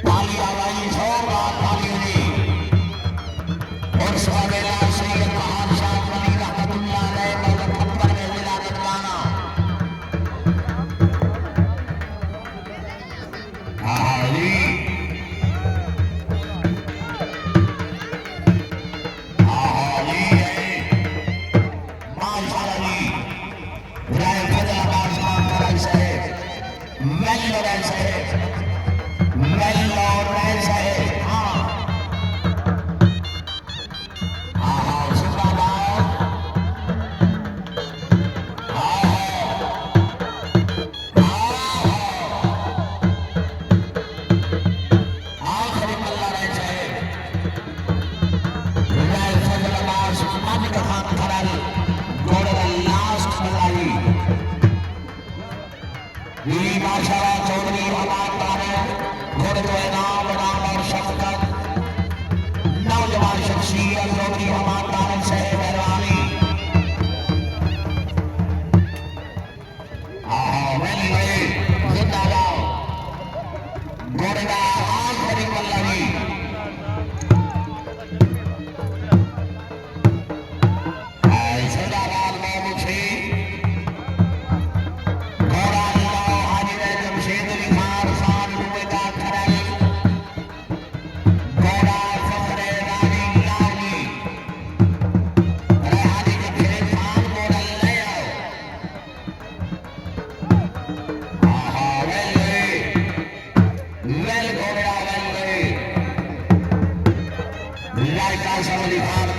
ताली आवाज़ जोरदार ताली हुई और सवेला सैयद महान शाह वली रहमतुल्लाह अलैह मौला खप्पर में विलादत पाना हाली हाली माशाअल्लाह जी राय फजलाबाद खान कराई साहब मेल राय साहब मेल और राय साहब हाँ हाँ जिंदाबाद हाँ आखिरी मल्ला राय साहब राय फजलाबाद मालिक खान कराई गोड़ लास्ट मल्लाई ये माशाअल्लाह चौधरी हमाद तारे घोड़े को इनाम और शफकत नौजवान शख्सियत चौधरी हमाद तारे से मेहरबानी वैली भाई जिंदाबाद घोड़े का आखिरी मल्लाही जिंदाबाद महमूद सिंह Like us,